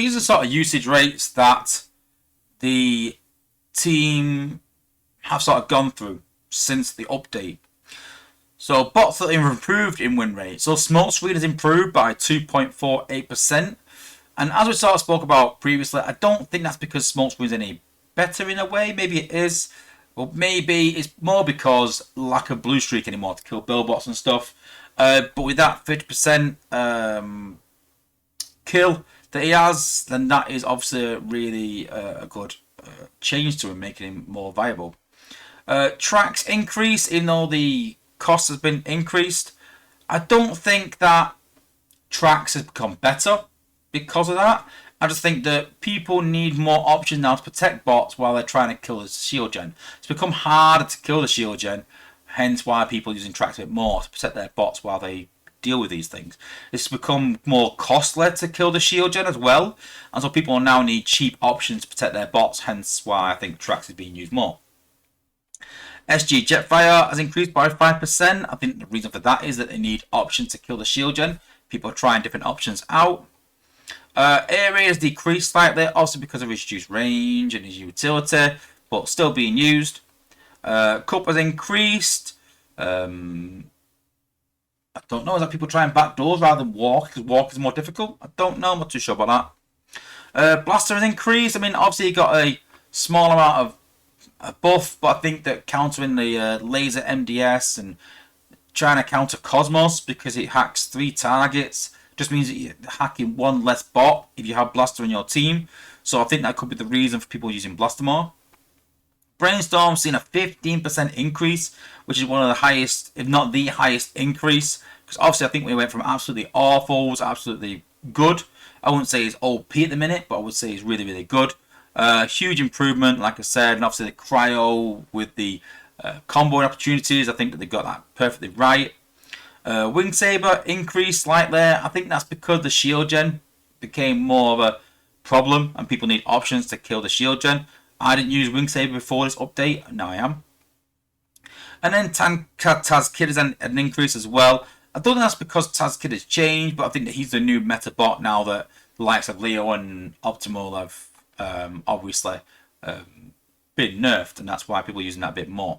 these are sort of usage rates that the team have sort of gone through since the update. So bots that have improved in win rate. So Smokescreen has improved by 2.48%. And as we sort of spoke about previously, I don't think that's because Smokescreen's any better in a way. Maybe it is. But maybe it's more because lack of blue streak anymore to kill billbots and stuff. But with that 50% kill that he has, then that is obviously really a good change to him, making him more viable. Tracks increase, even though the cost has been increased. I don't think that tracks has become better because of that. I just think that people need more options now to protect bots while they're trying to kill the shield gen. It's become harder to kill the shield gen, hence why people are using tracks a bit more to protect their bots while they deal with these things. It's become more costly to kill the shield gen as well, and so people now need cheap options to protect their bots, hence why I think tracks is being used more. SG Jetfire has increased by 5%. I think the reason for that is that they need options to kill the shield gen. People are trying different options out. Area has decreased slightly, also because of his reduced range and his utility, but still being used. Cup has increased. I don't know, is that people trying backdoors rather than walk, because walk is more difficult? I don't know, I'm not too sure about that. Blaster has increased. I mean, obviously he got a small amount of a buff, but I think that countering the laser MDS and trying to counter Cosmos because it hacks 3 targets just means that you're hacking 1 less bot if you have Blaster in your team. So I think that could be the reason for people using Blaster more. Brainstorm seen a 15% increase, which is one of the highest, if not the highest increase. Because obviously I think we went from absolutely awful to absolutely good. I wouldn't say it's OP at the minute, but I would say it's really, really good. Huge improvement, like I said, and obviously the cryo with the comboing opportunities, I think that they got that perfectly right. Wing Saber increased slightly. I think that's because the shield gen became more of a problem and people need options to kill the shield gen. I didn't use Wing Saber before this update, and now I am. And then Taz Kid has an increase as well. I don't think that's because Taz Kid has changed, but I think that he's the new meta bot now that the likes of Leo and Optimal have obviously been nerfed, and that's why people are using that a bit more.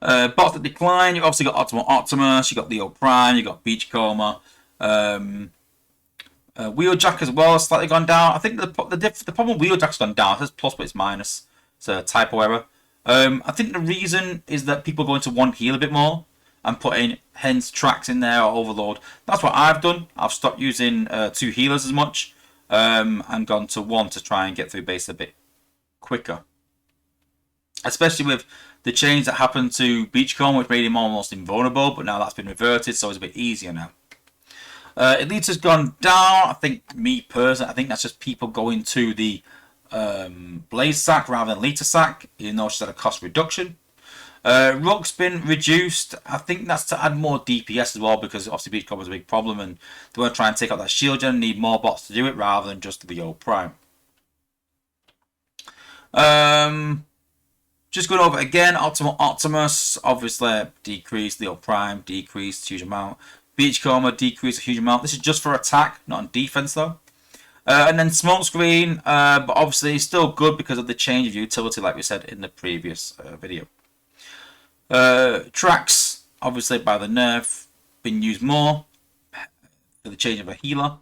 Bots that decline, you've obviously got Optimal Optimus, you've got Leo Prime, you've got Beachcomber. Wheeljack as well has slightly gone down. I think the problem with Wheeljack's gone down. It says plus, but it's minus. It's a typo error. I think the reason is that people are going to one heal a bit more and putting hence tracks in there or overload. That's what I've done. I've stopped using 2 healers as much and gone to 1 to try and get through base a bit quicker. Especially with the change that happened to Beachcomber, which made him almost invulnerable, but now that's been reverted, so it's a bit easier now. Elite has gone down. I think, me personally, I think that's just people going to the Blaze Sack rather than Lita Sack, even though she's had a cost reduction. Rook's been reduced. I think that's to add more DPS as well, because obviously Beachcomber is a big problem and they want to try and take out that shield gen and need more bots to do it rather than just the old Prime. Just going over it again, Optimal Optimus obviously decreased, Leo Prime decreased a huge amount. Beachcomber decreased a huge amount. This is just for attack, not on defense though. And then Smokescreen, but obviously still good because of the change of utility, like we said in the previous video. Tracks, obviously by the nerf, been used more for the change of a healer.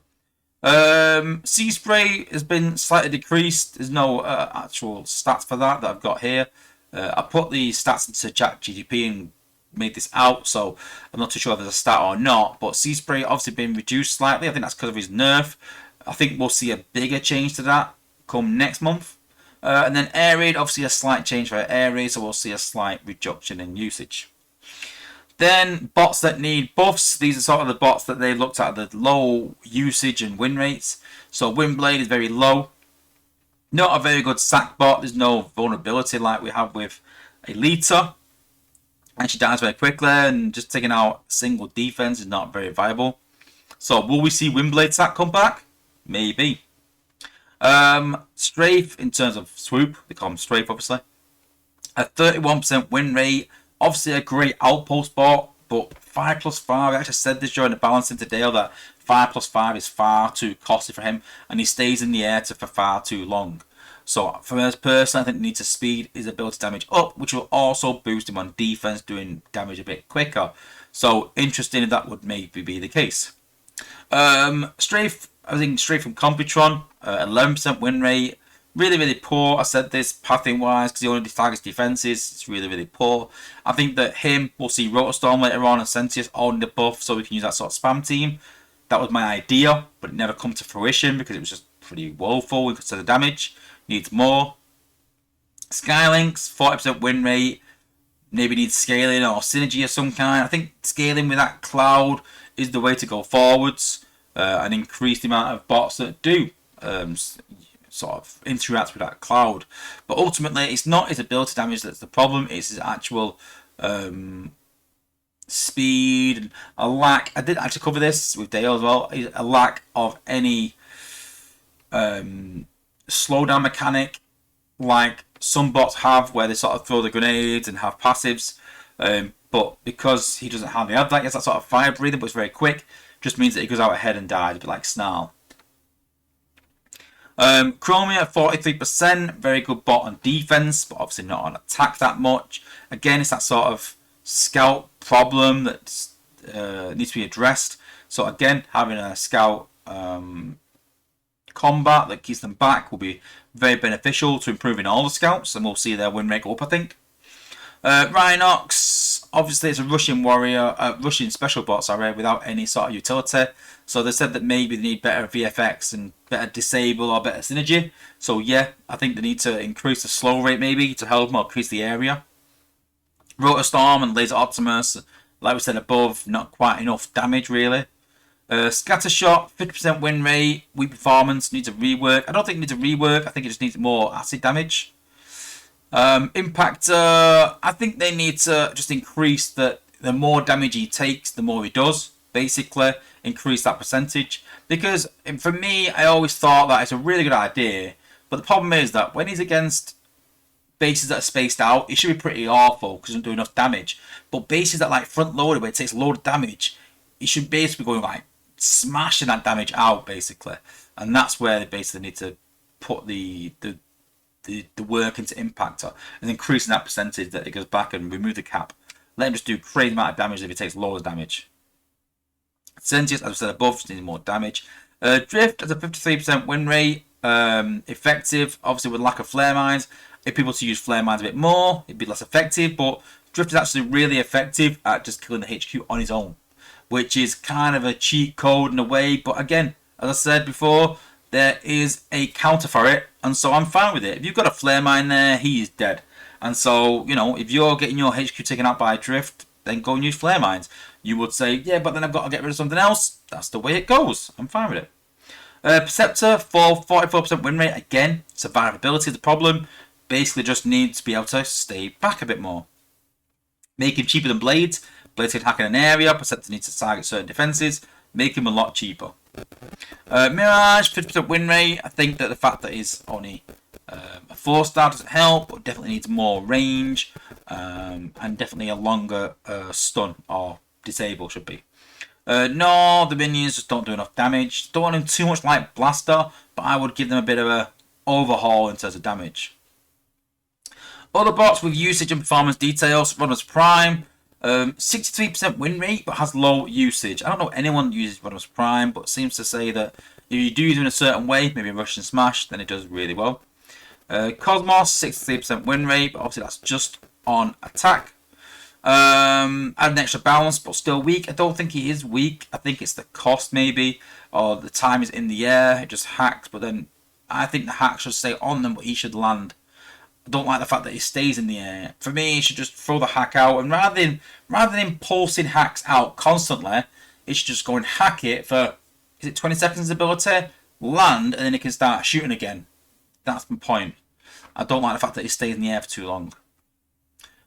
Sea Spray has been slightly decreased. There's no actual stats for that I've got here. I put the stats into ChatGPT and made this out, so I'm not too sure if there's a stat or not, but Sea Spray obviously been reduced slightly. I think that's because of his nerf. I think we'll see a bigger change to that come next month. And then Air Raid, obviously a slight change for Air Raid, so we'll see a slight reduction in usage. Then bots that need buffs. These are sort of the bots that they looked at the low usage and win rates. So Windblade is very low. Not a very good sack bot. There's no vulnerability like we have with Elita. And she dies very quickly, and just taking out single defense is not very viable. So will we see Windblade sack come back? Maybe. Strafe in terms of swoop, they call him Strafe obviously. A 31% win rate. Obviously a great outpost bot, but 5+5, I actually said this during the balancing today that 5+5 is far too costly for him, and he stays in the air for far too long. So for us personally, I think he needs to speed his ability damage up, which will also boost him on defense, doing damage a bit quicker. So interesting if that would maybe be the case. Straight from Computron, 11% win rate. Really poor. I said this pathing wise because he only targets defenses. It's really poor. I think that we'll see Rotorstorm later on and Sentius all in the buff, so we can use that sort of spam team. That was my idea, but it never come to fruition because it was just pretty woeful. We could say the damage needs more. Skylinks, 40% win rate. Maybe needs scaling or synergy of some kind. I think scaling with that cloud is the way to go forwards and increase the amount of bots that do sort of interact with that cloud. But ultimately, it's not his ability damage that's the problem. It's his actual speed and a lack. I did actually cover this with Dale as well. A lack of any slowdown mechanic like some bots have, where they sort of throw the grenades and have passives. But because he doesn't hardly have that, he has that sort of fire breathing, but it's very quick. Just means that he goes out ahead and dies, a bit like Snarl. Chromia at 43%, very good bot on defense, but obviously not on attack that much. Again, it's that sort of scout problem that needs to be addressed. So again, having a scout combat that keeps them back will be very beneficial to improving all the scouts, and we'll see their win rate go up, I think. Rhinox, obviously it's a Russian warrior, Russian special bot, sorry, without any sort of utility. So they said that maybe they need better VFX and better disable or better synergy. So yeah, I think they need to increase the slow rate maybe to help them increase the area. Rotorstorm and Laser Optimus, like we said above, not quite enough damage really. Scattershot, 50% win rate, weak performance, needs a rework. I don't think it needs a rework, I think it just needs more acid damage. Impactor, I think they need to just increase the more damage he takes, the more he does. Basically, increase that percentage. Because for me, I always thought that it's a really good idea. But the problem is that when he's against bases that are spaced out, it should be pretty awful because he doesn't do enough damage. But bases that like front loaded, where it takes a load of damage, he should basically be going like smashing that damage out basically. And that's where they basically need to put the work into Impactor and increasing that percentage that it goes back and remove the cap. Let him just do crazy amount of damage if he takes loads of damage. Sentius, as I said above, just needs more damage. Drift has a 53% win rate. Effective, obviously with lack of flare mines. If people to use flare mines a bit more, it'd be less effective. But Drift is actually really effective at just killing the HQ on his own, which is kind of a cheat code in a way. But again, as I said before, there is a counter for it, and so I'm fine with it. If you've got a flare mine there, he is dead. And so, you know, if you're getting your HQ taken out by a Drift, then go and use flare mines. You would say, yeah, but then I've got to get rid of something else. That's the way it goes. I'm fine with it. Perceptor for 44% win rate. Again, survivability is the problem. Basically just needs to be able to stay back a bit more. Make him cheaper than Blades. Blades can hack in an area. Perceptor needs to target certain defenses. Make him a lot cheaper. Mirage, 50% win rate. I think that the fact that he's only a 4-star doesn't help, but definitely needs more range and definitely a longer stun or disable should be. No, the minions just don't do enough damage. Don't want them too much like Blaster, but I would give them a bit of a overhaul in terms of damage. Other bots with usage and performance details. Rodimus Prime, 63% win rate, but has low usage. I don't know anyone who uses Rodimus Prime, but seems to say that if you do use it in a certain way, maybe Russian Smash, then it does really well. Cosmos, 63% win rate, but obviously that's just on attack. Add an extra balance, but still weak. I don't think he is weak. I think it's the cost maybe, or the time is in the air. It just hacks, but then I think the hack should stay on them, but he should land. I don't like the fact that he stays in the air. For me, he should just throw the hack out, and rather than impulsing hacks out constantly, he should just go and hack it for, is it 20 seconds ability? Land, and then he can start shooting again. That's my point. I don't like the fact that he stays in the air for too long.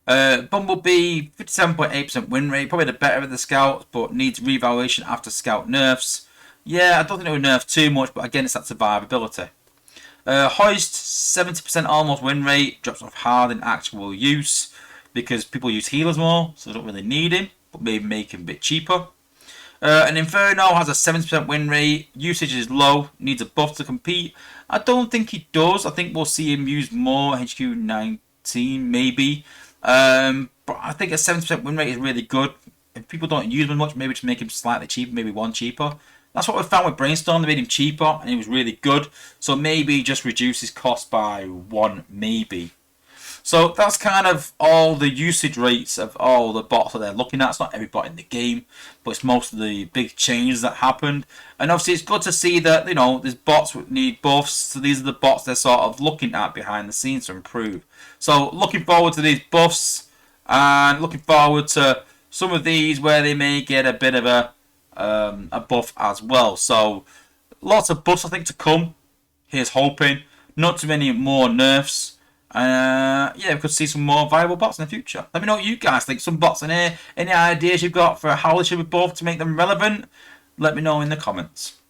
Bumblebee, 57.8% win rate, probably the better of the scouts, but needs reevaluation after scout nerfs. Yeah, I don't think it would nerf too much, but again, it's that survivability. Hoist, 70% almost win rate, drops off hard in actual use because people use healers more, so they don't really need him, but maybe make him a bit cheaper. An Inferno has a 70% win rate. Usage is low. Needs a buff to compete. I don't think he does. I think we'll see him use more HQ 19 maybe. But I think a 70% win rate is really good. If people don't use him much, maybe just make him slightly cheaper, maybe one cheaper. That's what we found with Brainstorm. They made him cheaper and he was really good. So maybe just reduce his cost by one, maybe. So that's kind of all the usage rates of all the bots that they're looking at. It's not every bot in the game, but it's most of the big changes that happened. And obviously it's good to see that, you know, there's bots that need buffs. So these are the bots they're sort of looking at behind the scenes to improve. So looking forward to these buffs and looking forward to some of these where they may get a bit of a buff as well. So lots of buffs I think to come. Here's hoping. Not too many more nerfs. Yeah, we could see some more viable bots in the future. Let me know what you guys think. Some bots in here. Any ideas you've got for how they should be buffed to make them relevant? Let me know in the comments.